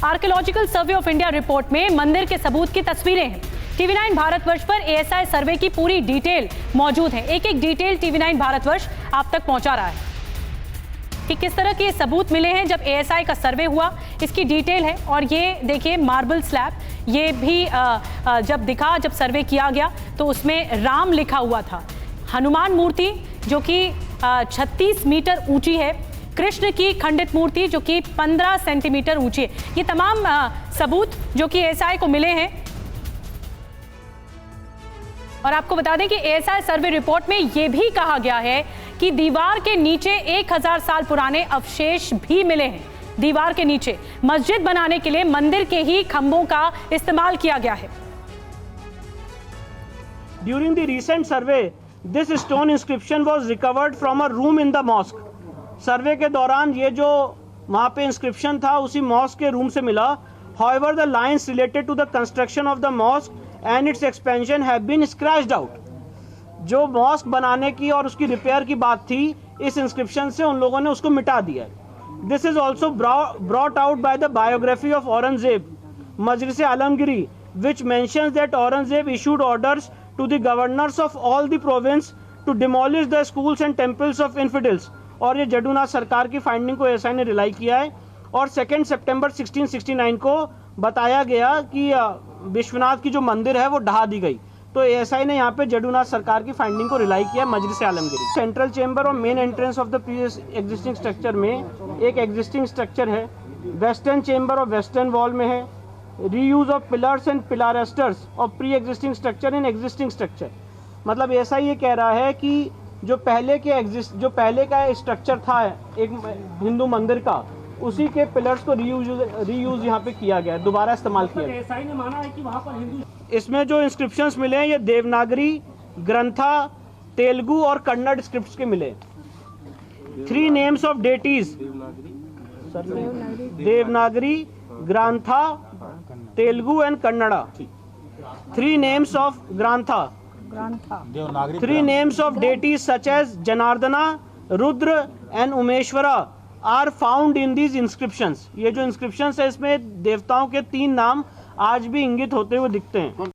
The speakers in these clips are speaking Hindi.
Archaeological survey of India report में मंदिर के सबूत की तस्वीरें हैं। टीवी9 भारतवर्ष पर एएसआई सर्वे की पूरी डिटेल मौजूद है। एक एक डिटेल टीवी9 भारतवर्ष आप तक पहुंचा रहा है कि किस तरह के सबूत मिले हैं जब एएसआई का सर्वे हुआ, इसकी डिटेल है। और ये देखिए मार्बल स्लैब, ये भी जब सर्वे किया गया तो उसमें राम लिखा हुआ था। हनुमान मूर्ति जो कि 36 मीटर ऊंची है, कृष्ण की खंडित मूर्ति जो कि 15 सेंटीमीटर ऊंची है। ये तमाम सबूत जो कि एएसआई को मिले हैं। और आपको बता दें कि एएसआई सर्वे रिपोर्ट में यह भी कहा गया है कि दीवार के नीचे 1000 साल पुराने अवशेष भी मिले हैं। दीवार के नीचे मस्जिद बनाने के लिए मंदिर के ही खंभों का इस्तेमाल किया गया है। During the recent survey, this stone inscription was recovered from a room in the mosque. सर्वे के दौरान ये जो वहाँ पे इंस्क्रिप्शन था उसी मॉस्क के रूम से मिला। However, the lines related to the construction of the mosque and its expansion have been scratched out. जो मॉस्क बनाने की और उसकी रिपेयर की बात थी, इस इंस्क्रिप्शन से उन लोगों ने उसको मिटा दिया। This is also brought out by the biography of Aurangzeb, Majlis Alamgiri, which mentions that Aurangzeb issued orders to the governors of all the province to demolish the schools and temples of infidels. और ये जडूनाथ सरकार की फाइंडिंग को एएसआई ने रिलाई किया है। और 2 सितंबर 1669 को बताया गया कि विश्वनाथ की जो मंदिर है वो ढहा दी गई। तो एएसआई ने यहाँ पे जडूनाथ सरकार की फाइंडिंग को रिलाई किया मजलिस आलमगिरी। सेंट्रल चेंबर और main entrance of the previous existing structure में एक एग्जिस्टिंग स्ट्रक्चर है। वेस्टर्न चेंबर और वेस्टर्न वॉल में है। Reuse of pillars and pilasters of pre existing structure in existing structure. मतलब एएसआई ये कह रहा है कि जो पहले का स्ट्रक्चर था एक हिंदू मंदिर का, उसी के पिलर्स को रीयूज यहाँ पे किया गया, दोबारा इस्तेमाल किया गया। एएसआई ने माना है कि वहाँ पर हिंदू। इसमें जो इंस्क्रिप्शंस मिले हैं ये देवनागरी, ग्रंथा, तेलुगु और कन्नड़ स्क्रिप्ट्स के मिले। 3 names of deities, Devanagari, Grantha, Telugu and Kannada. 3 names of Grantha, 3 names of deities such as Janardana, Rudra and Umeshwara are found in these inscriptions. ये जो inscriptions है इसमें देवताओं के 3 नाम आज भी इंगित होते हुए दिखते हैं।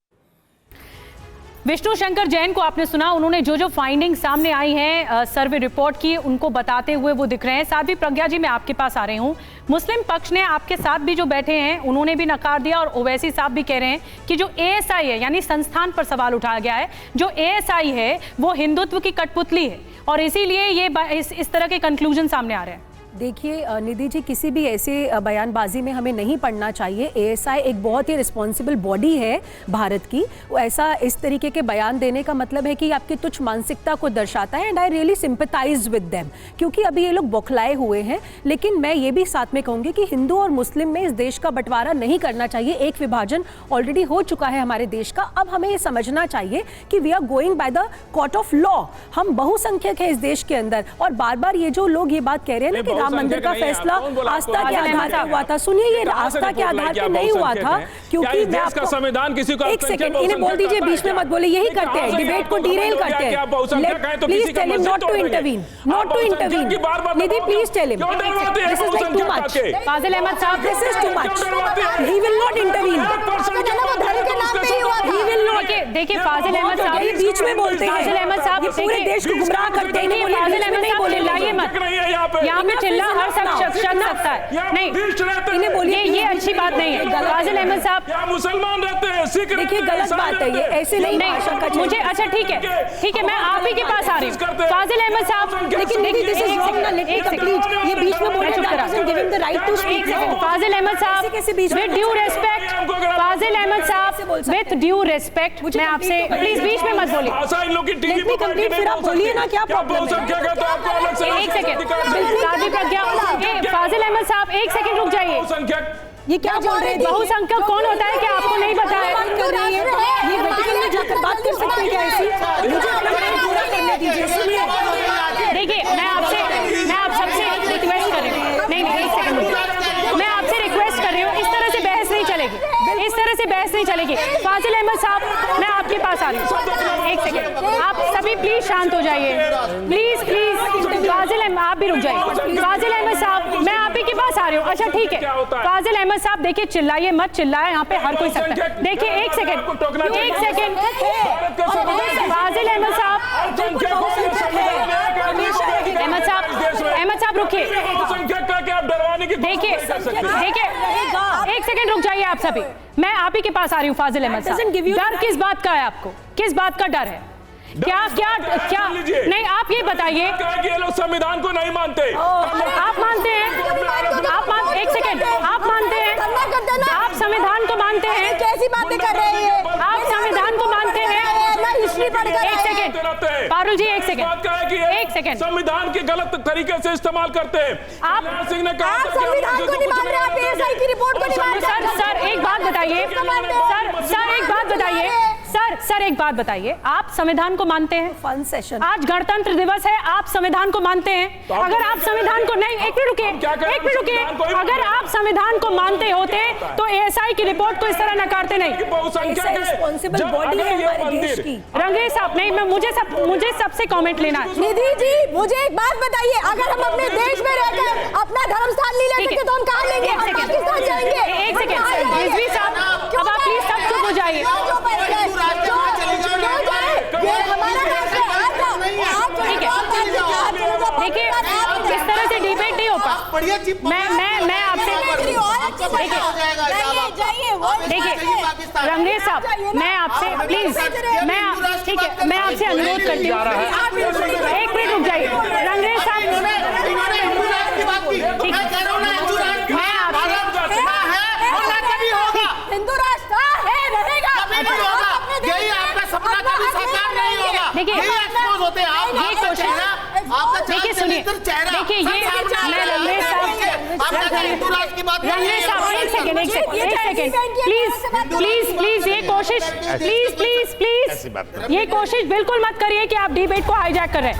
विष्णु शंकर जैन को आपने सुना, उन्होंने जो फाइंडिंग सामने आई हैं सर्वे रिपोर्ट की उनको बताते हुए वो दिख रहे हैं। साथ भी प्रज्ञा जी मैं आपके पास आ रही हूँ। मुस्लिम पक्ष ने आपके साथ भी जो बैठे हैं उन्होंने भी नकार दिया और ओवैसी साहब भी कह रहे हैं कि जो एएसआई है यानी संस्थान पर सवाल उठाया गया है, जो एएसआई है वो हिंदुत्व की कठपुतली है और इसीलिए ये इस तरह के कंक्लूजन सामने आ रहे हैं। देखिए निधि जी, किसी भी ऐसे बयानबाजी में हमें नहीं पड़ना चाहिए। एएसआई एक बहुत ही रिस्पॉन्सिबल बॉडी है भारत की। ऐसा इस तरीके के बयान देने का मतलब है कि आपकी तुच्छ मानसिकता को दर्शाता है। And I really sympathise with them, क्योंकि अभी ये लोग बौखलाए हुए हैं। लेकिन मैं ये भी साथ में कहूँगी कि हिंदू और मुस्लिम में इस देश का बंटवारा नहीं करना चाहिए। एक विभाजन ऑलरेडी हो चुका है हमारे देश का। अब हमें ये समझना चाहिए कि we are going by the court of law. हम बहुसंख्यक है इस देश के अंदर और बार बार ये जो लोग ये बात कह रहे हैं ना कि राम मंदिर का फैसला आस्था के आधार पर हुआ था, सुनिए ये आस्था के आधार पर नहीं हुआ था, क्योंकि मैं आपको संविधान किसी को एक सेकंड इन्हें बोल दीजिए, बीच में मत बोले। यही करते हैं, डिबेट को डिरेल करते हैं। Please tell him not to intervene, not to intervene. Nidhi please tell him this is like too much. Fazil Ahmad sahab this is too much, he will not intervene, he will not. देखिए फाजिल अहमद साहब ये बीच में बोलते हैं, फाजिल अहमद साहब पूरे देश को गुमराह करते हैं। फाजिल अहमद साहब चिल्लाइए मत, यहाँ पे चिल्ला हर शख्स सकता है। नहीं इन्हें बोलिए, ये अच्छी बात नहीं है। फाजिल अहमद साहब मुसलमान रहते हैं, सिख, देखिए गलत बात है ये, ऐसे नहीं मुझे। अच्छा ठीक है मैं आप ही के पास आ रही हूँ। फाजिल अहमद साहब लेकिन दिस इज रॉन्ग ना, लेट मी कंप्लीट। ये बीच में बोले that doesn't give him the right to speak. Fazil Ahmad sahab with due respect, Fazil Ahmad sahab with due respect, मैं आपसे प्लीज बीच में मत बोलिए। लेट मी कंप्लीट, फिर आप बोलिए ना क्या प्रॉब्लम है। एक सेकंड साधी प्रज्ञा, फाजिल अहमद साहब एक सेकंड रुक जाइए। ये क्या बोल रहे हैं? बहुसंख्यक कौन होता है क्या आपको नहीं पता है? बात कर रही है, ये वेटिकन में जाकर बात कर सकते हैं क्या ऐसी? मुझे अपना काम पूरा करने दीजिए। सुनिए देखिए मैं आप सबसे रिक्वेस्ट कर रही हूँ। नहीं एक सेकंड, मैं आपसे रिक्वेस्ट कर रही हूँ, इस तरह से बहस नहीं चलेगी। चलेगी, इस तरह से बहस नहीं चलेगी। फाजिल अहमद साहब, मैं आपके पास आ रही हूँ, एक सेकेंड, आप सभी प्लीज शांत हो जाइए, प्लीज प्लीज। फाजिल अहमद, आप भी रुक जाइए। फाजिल अहमद साहब, मैं आप ही के पास आ रही हूँ। अच्छा ठीक है, फाजिल अहमद साहब देखिए, चिल्लाइए मत, चिल्लाए यहाँ पे हर कोई सकता है। देखिए एक सेकेंड, एक सेकेंड, फाजिल अहमद साहब, अहमद साहब रुकिए, देखिए एक सेकंड रुक जाइए आप सभी, मैं आप ही के पास आ रही हूँ। फाजिल अहमद साहब, डर किस बात का है आपको, किस बात का डर है? क्या क्या क्या नहीं, आप ये बताइए। ये लोग संविधान को नहीं मानते। आप मानते हैं? एक सेकंड, आप मानते हैं? आप संविधान को मानते हैं? कैसी बातें कर रहे हैं? आप संविधान को मानते हैं? एक सेकंड पारुल जी, एक सेकंड, संविधान के गलत तरीके से इस्तेमाल करते हैं। आप सिंह ने कहा संविधान को नहीं मान रहे, आप एएसआई की रिपोर्ट को नहीं मान रहे। सर एक बात बताइए, सर एक बात बताइए, सर एक बात बताइए, आप संविधान को मानते हैं? Fun session. आज गणतंत्र दिवस है, आप संविधान को मानते हैं? अगर आप संविधान को नहीं, एक मिनट रुकिए, अगर आप संविधान को मानते होते तो एएसआई की रिपोर्ट को इस तरह नकारते नहीं। रिस्पॉन्सिबल बॉडी है हमारे देश की। रंगेश साहब, नहीं, मैं मुझे सबसे कमेंट लेना है। निधि जी, मुझे एक बात बताइए, अगर हम अपने देश में रहकर अपना धर्म स्थान नहीं ले सकते तो हम कहाँ लेंगे? हम पाकिस्तान जाएंगे। एक सेकंड रिजवी साहब, अब आप प्लीज सब चुप हो जाइए। देखिए इस तरह से डिबेट नहीं होगा। मैं आपसे देखिए रंगरेज साहब, मैं आपसे प्लीज, ठीक है, मैं आपसे अनुरोध करती हूँ, एक मिनट रुक जाइए रंगरेज साहब, ठीक है, मैं आपसे, हिंदू राष्ट्र है, रहेगा, यही आपका सपना कभी साकार नहीं होगा। देखिए एक्सपोज होते हैं आप, ये क्वेश्चन, देखिए सुनिए, देखिए ये मैं रंगरेज साहब, एक सेकेंड प्लीज ये कोशिश, प्लीज ये कोशिश बिल्कुल मत करिए कि आप डिबेट को हाईजैक कर रहे हैं।